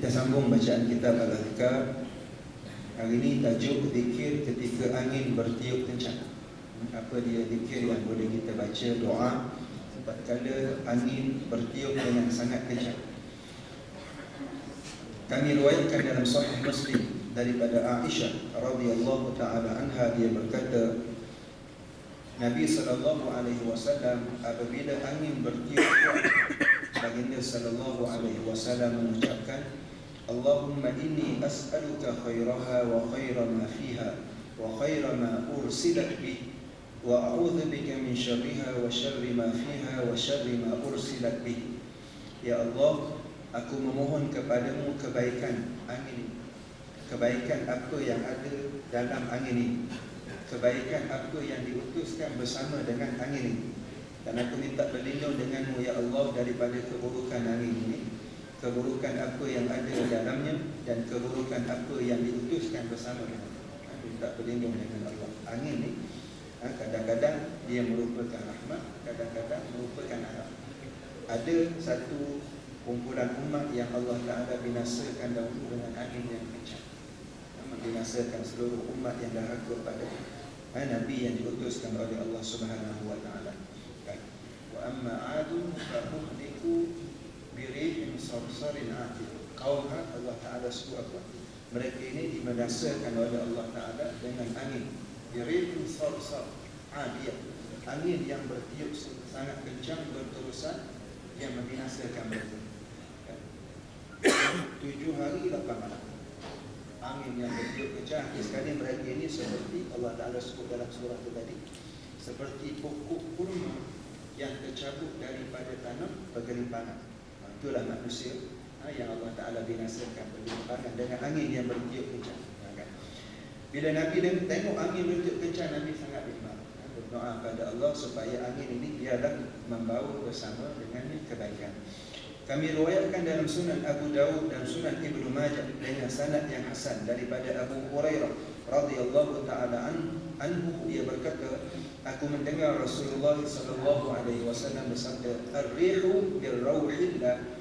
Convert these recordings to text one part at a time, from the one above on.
Kita sambung bacaan kitab Al-Adhkar. Hari ini tajuk zikir ketika angin bertiup kencang. Apa dia zikir yang boleh kita baca, doa tatkala angin bertiup dengan sangat kencang. Kami riwayatkan dalam Sahih Muslim daripada Aisyah radhiyallahu taala anha, dia berkata, Nabi sallallahu alaihi wasallam apabila angin bertiup kuat, baginda sallallahu alaihi wasallam mengucapkan, Allahumma inni as'aluka khairaha wa khaira ma fiha wa khaira ma ursilat bih wa a'udzu bika min syarriha wa syarri ma fiha wa syarri ma ursilat bih. Ya Allah, aku memohon kepadamu kebaikan angin ini, kebaikan apa yang ada dalam angin ini, kebaikan apa yang diutuskan bersama dengan angin ini, dan aku minta berlindung denganmu ya Allah daripada keburukan angin ini, keburukan apa yang ada di dalamnya, dan keburukan apa yang diutuskan bersama dengan. Aku minta berlindung dengan Allah. Angin ini kadang-kadang dia merupakan rahmat, kadang-kadang merupakan azab. Ada satu kumpulan umat yang Allah Ta'ala binasakan dahulu dengan angin yang kencang, membinasakan seluruh umat yang derhaka pada Nabi yang diutuskan oleh Allah Subhanahu wa Ta'ala. Wa amma 'adun fa uhliku bi rihin sarsarin 'atid. Kaum Allah Ta'ala sebut apa? Mereka ini dibinasakan oleh Allah Ta'ala dengan angin bi rihin sarsar 'atid, angin yang bertiup sangat kencang berterusan yang membinasakan mereka. 7 hari 8 malam angin yang bertiup kencang. Sekali mereka ini seperti Allah Ta'ala sebut dalam surah itu tadi, seperti pokok kurma yang tercabut daripada tanah bergelimpangan. Itulah manusia yang Allah Ta'ala binasakan bergelimpangan dengan angin yang bertiup kencang. Bila Nabi tengok angin bertiup kencang, Nabi sangat berdoa, berdoa pada Allah supaya angin ini biarlah membawa bersama dengannya kebaikan. Kami riwayatkan dalam Sunan Abu Dawud dan Sunan Ibnu Majah dengan sanad yang hasan daripada Abu Hurairah radhiyallahu taala anhu, dia berkata, aku mendengar Rasulullah sallallahu alaihi wasallam bersabda, ar-rihu bir-rauhillah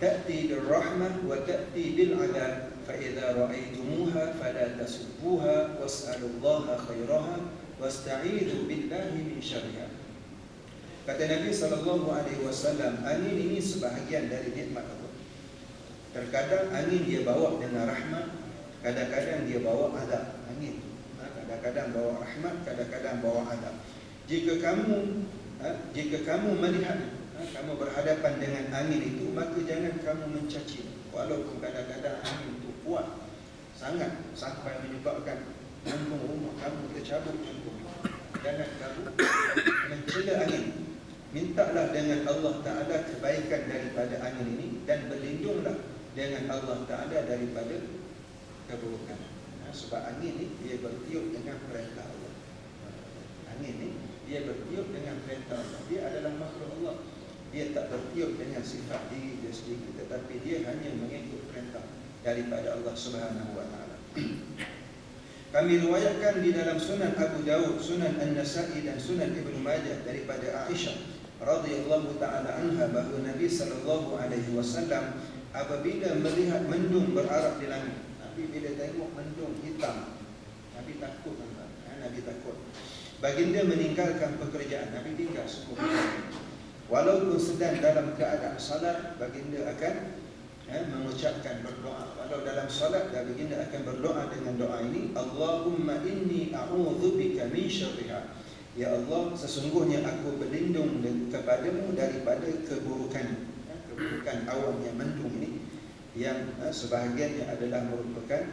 ta'ti bir-rahmah wa ta'ti bil-'adab, fa idza ra'aytumuha fala tasubbuha was'alullaha khairaha wasta'idzu billahi min syarriha. Kata Nabi SAW, angin ini sebahagian dari nikmat Allah. Terkadang angin dia bawa dengan rahmat, kadang-kadang dia bawa azab. Angin kadang-kadang bawa rahmat, kadang-kadang bawa azab. Jika kamu melihat, kamu berhadapan dengan angin itu, maka jangan kamu mencaci. Walaupun kadang-kadang angin itu kuat sangat sampai menyebabkan jantung rumah kamu tercabut jantung. Jangan kamu mencela angin. Mintalah dengan Allah Ta'ala kebaikan daripada angin ini, dan berlindunglah dengan Allah Ta'ala daripada keburukan. Sebab angin ini dia bertiup dengan perintah Allah. Angin ini dia bertiup dengan perintah Allah. Dia adalah makhluk Allah. Dia tak bertiup dengan sifat diri dia sendiri, tetapi dia hanya mengikut perintah daripada Allah Subhanahu wa Ta'ala. Kami riwayatkan di dalam Sunan Abu Dawud, Sunan An-Nasa'i dan Sunan Ibnu Majah daripada Aisyah radhiyallahu taala anha, bahawa Nabi sallallahu alaihi wasallam apabila melihat mendung berarak di langit, Nabi bila tengok mendung hitam, Nabi takut. Nabi takut. Baginda meninggalkan pekerjaan, Nabi tinggal semua pekerjaan. Walaupun sedang dalam keadaan salat, baginda akan mengucapkan berdoa. Walau dalam salat, baginda akan berdoa dengan doa ini, Allahumma inni a'udzubika min syarriha. Ya Allah, sesungguhnya aku berlindung kepadamu daripada keburukan awan yang mendung ini, yang sebahagiannya adalah merupakan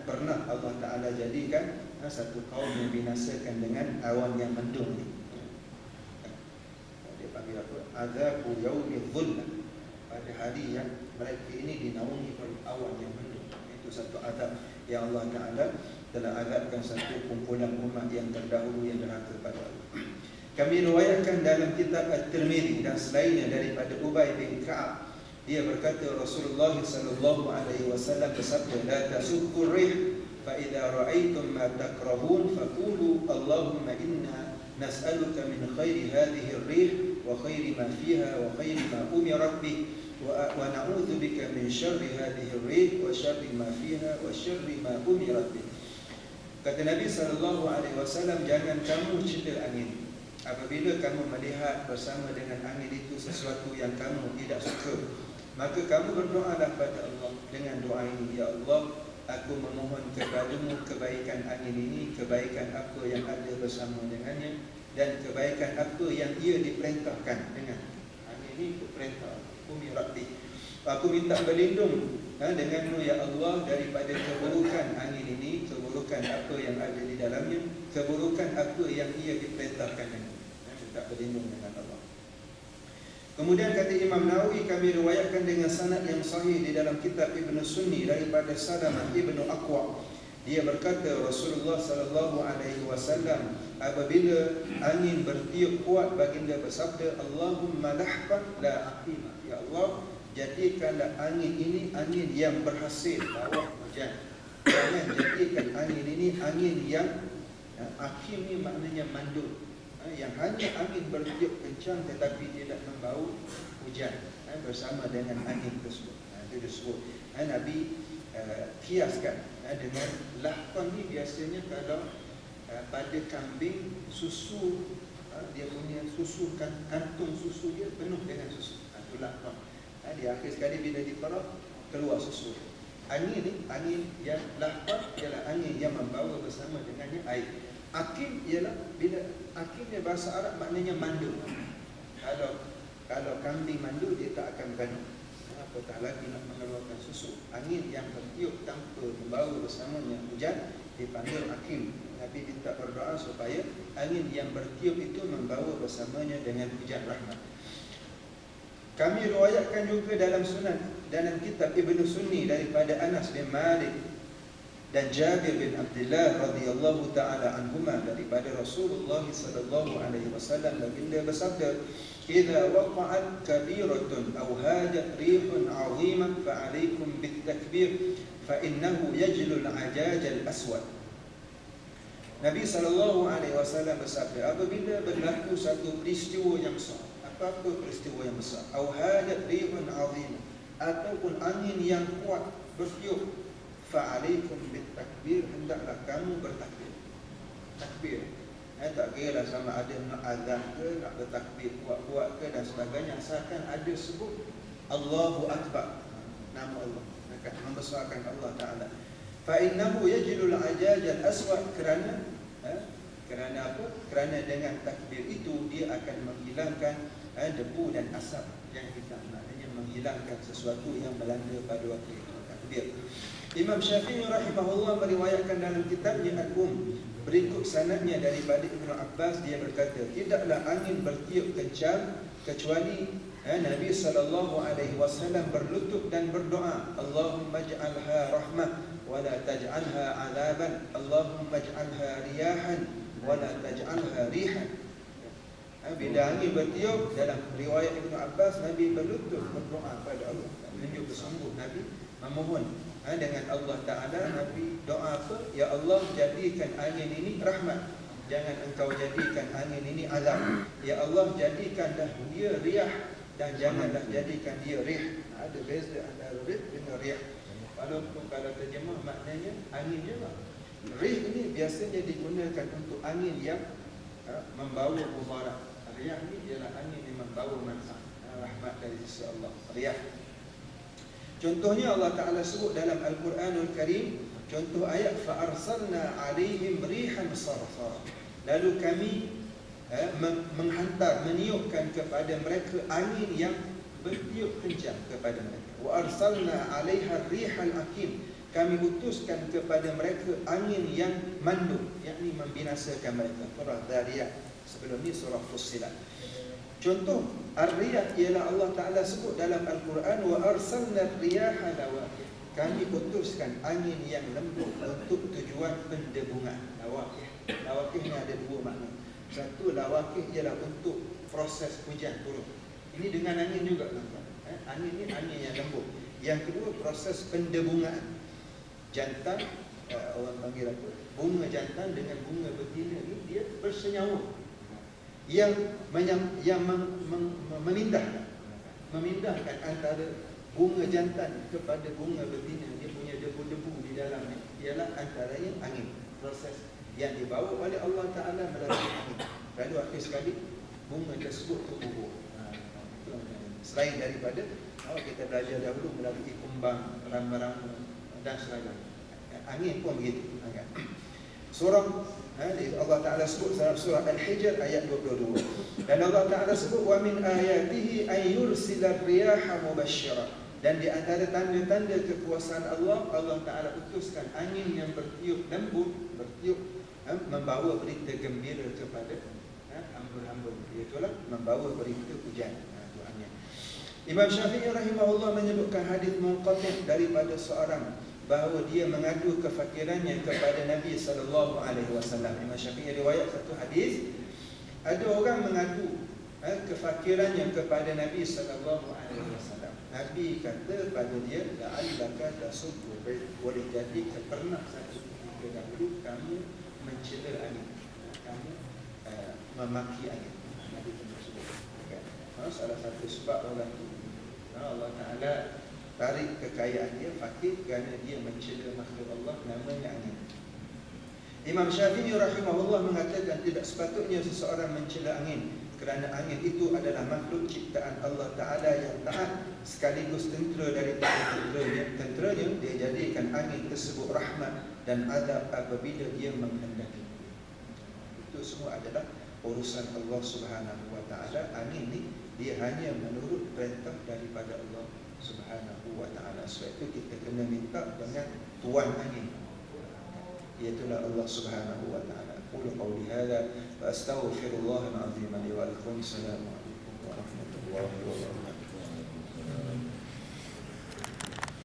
pernah Allah Ta'ala jadikan satu kaum yang binasakan dengan awan yang mendung ini. Dia panggil apa? Azabu yaumil dhullah. Pada hari yang mereka ini dinaungi oleh awan yang mendung. Itu satu azab yang Allah Ta'ala telah azabkan satu kumpulan umat yang terdahulu yang derhaka pada Allah. Kami riwayatkan dalam kitab At-Tirmidzi dan selainnya daripada Ubay bin Ka'ab, dia berkata Rasulullah sallallahu alaihi wasallam bersabda, la tasubbu rih fa idza ra'aytum ma takrahun faqulu Allahumma inna nas'aluka min khairi hadhihi ar-rih wa khairi ma fiha wa khairi ma umirat bih wa na'udzubika min syarri hadhihi ar-rih wa syarri ma fiha wa syarri ma umirat bih. Kata Nabi SAW, jangan kamu cela angin. Apabila kamu melihat bersama dengan angin itu sesuatu yang kamu tidak suka, maka kamu berdoalah pada Allah dengan doa ini, ya Allah, aku memohon kepadamu kebaikan angin ini, kebaikan apa yang ada bersama dengannya, dan kebaikan apa yang ia diperintahkan dengan angin ini, perintah umirat bih. Aku minta berlindung denganmu ya Allah daripada keburukan angin ini, keburukan apa yang ada di dalamnya, keburukan apa yang ia diperintahkan dengan. Minta berlindung dengan Allah. Kemudian kata Imam Nawawi, kami riwayatkan dengan sanad yang sahih di dalam kitab Ibn Sunni daripada Salamah Ibn Aqwa. Dia berkata, Rasulullah SAW apabila angin bertiup kuat, baginda bersabda, Allahumma lahfan la aqima. Ya Allah, jadikanlah angin ini angin yang berhasil bawa hujan. Jangan jadikan angin ini angin yang akim ni maknanya mandul, yang hanya angin bertiup kencang tetapi tidak membawa hujan bersama dengan angin tersebut. Itu disebut Nabi kiaskan dengan lahfan ni. Biasanya kalau pada kambing susu, dia punya susu, kantung susu dia penuh dengan susu. Itu lahfan. Di akhir sekali bila diperah keluar susu. Angin ni, angin yang lahfan ialah angin yang membawa bersama dengannya air. Akim ialah, bila akimnya bahasa Arab maknanya mandul. Kalau kambing mandul dia tak akan bergaduh, apatah lagi nak mengeluarkan susu. Angin yang bertiup tanpa membawa bersamanya hujan dipanggil akim. Nabi minta berdoa supaya angin yang bertiup itu membawa bersamanya dengan hujan rahmat. Kami riwayatkan juga dalam sunan, dalam kitab Ibn Sunni daripada Anas bin Malik dan Jabir bin Abdullah radhiyallahu taala anhuma daripada Rasulullah sallallahu alaihi wasallam, baginda bersabda, "Idza waqa'at kabiratun aw hajat rihun 'azimah fa 'alaikum bit takbir fa innahu yajlu al-'ajaj al-aswad." Nabi sallallahu alaihi wasallam bersabda, apabila berlaku satu peristiwa yang besar, apa peristiwa yang besar, aw hajat rihun 'azimah, ataupun angin yang kuat bertiup, fa'alaikum bitakbir, hendaklah kamu bertakbir. Takbir, tak kira lah sama ada nak azan ke, nak bertakbir kuat-kuat ke dan sebagainya, asalkan ada sebut Allahu Akbar, nama Allah, akan membesarkan Allah Ta'ala. Fa'innahu yajilul ajaj al-aswad, kerana apa? Kerana dengan takbir itu dia akan menghilangkan debu dan asap yang hitam, maknanya menghilangkan sesuatu yang melanda pada waktu itu. Takbir. Imam Syafi'i rahimahullah meriwayatkan dalam kitabnya Al-Um berikut sanadnya daripada Ibn Abbas, dia berkata, tidaklah angin bertiup kencang kecuali Nabi SAW berlutut dan berdoa, Allahumma ij'alha rahmah wa la taj'alha 'adaban, Allahumma ij'alha riyahan wa la taj'alha rihan. Bila angin bertiup, dalam riwayat Ibn Abbas, Nabi berlutut berdoa pada Allah, menunjuk sungguh Nabi memohon dengan Allah Ta'ala. Nabi doa apa? Ya Allah, jadikan angin ini rahmat, jangan engkau jadikan angin ini azab. Ya Allah, jadikanlah dia riyah dan janganlah jadikan dia rih. Ada beza antara rih dengan riyah. Walaupun kalau terjemah maknanya angin juga. Rih ini biasanya digunakan untuk angin yang membawa mudarat. Riyah ini ialah angin yang membawa manfaat, rahmat dari sisi Allah. Riyah. Contohnya Allah Ta'ala sebut dalam Al-Quranul Karim, contoh ayat, فَأَرْسَلْنَا عَلَيْهِمْ رِيحًا صَرْصَرًا, lalu kami menghantar, meniupkan kepada mereka angin yang bertiup kencang kepada mereka. وَأَرْسَلْنَا عَلَيْهَا الرِّيحَ الْأَقِيمِ, kami utuskan kepada mereka angin yang mandul, yakni membinasakan mereka. Surah Dhariyat, sebelum ni surah Fussilat. Contoh ar-riyah ialah Allah Ta'ala sebut dalam Al-Quran, wa arsalna riyaha lawaqih, kami utuskan angin yang lembut untuk tujuan pendebungan. Lawaqih ni ada dua makna. Satu, lawaqih ialah untuk proses hujan turun. Ini dengan angin juga, tuan-tuan. Angin ni angin yang lembut. Yang kedua, proses pendebungan. Jantan, orang panggil apa? Bunga jantan dengan bunga betina ni dia bersenyawa, yang memindahkan. memindahkan antara bunga jantan kepada bunga betina. Dia punya debu-debu di dalamnya ialah antaranya angin. Proses yang dibawa oleh Allah Ta'ala melalui angin. Lalu akhir sekali bunga tersebut tumbuh. Selain daripada kita belajar dahulu melalui kumbang, rama-rama dan sebagainya. Angin pun begitu. Surah Allah Ta'ala sebut dalam surah Al-Hijr ayat 22. Dan Allah Ta'ala sebut wa min ayatihi ay yursila riyaha mubashshira. Dan di antara tanda-tanda kekuasaan Allah, Allah Ta'ala utuskan angin yang bertiup lembut, bertiup membawa berita gembira kepada hamba-hamba. Itulah membawa berita hujan. Imam Syafi'i rahimahullah menyebutkan hadis munqati' daripada seorang bahawa dia mengadu kefakirannya kepada Nabi SAW. Imam Syafi'i riwayat satu hadis, ada orang mengadu kefakirannya kepada Nabi SAW. Nabi kata pada dia, la'allaka tasubbu, boleh jadi pernah satu ketika dahulu kamu mencela angin, kamu memaki angin. Nabi tersebut. Salah satu sebab orang itu Allah Ta'ala tarik kekayaan dia fakir kerana dia mencela makhluk Allah namanya angin. Imam Syafi'i rahimahullah mengatakan tidak sepatutnya seseorang mencela angin kerana angin itu adalah makhluk ciptaan Allah Ta'ala yang taat sekaligus tentera dari tenteranya. Dia jadikan angin tersebut rahmat dan adab apabila dia menghendaki. Itu semua adalah urusan Allah Subhanahu Wa Ta'ala. Angin ni dia hanya menurut perintah daripada Allah Subhanahu Wa Ta'ala. Sebab itu kita kena minta dengan tuan angin, iaitulah Allah Subhanahu Wa Ta'ala. Qul qawli hadha wa astaghfirullahal azim li wa lakum. Assalamualaikum warahmatullahi wabarakatuh.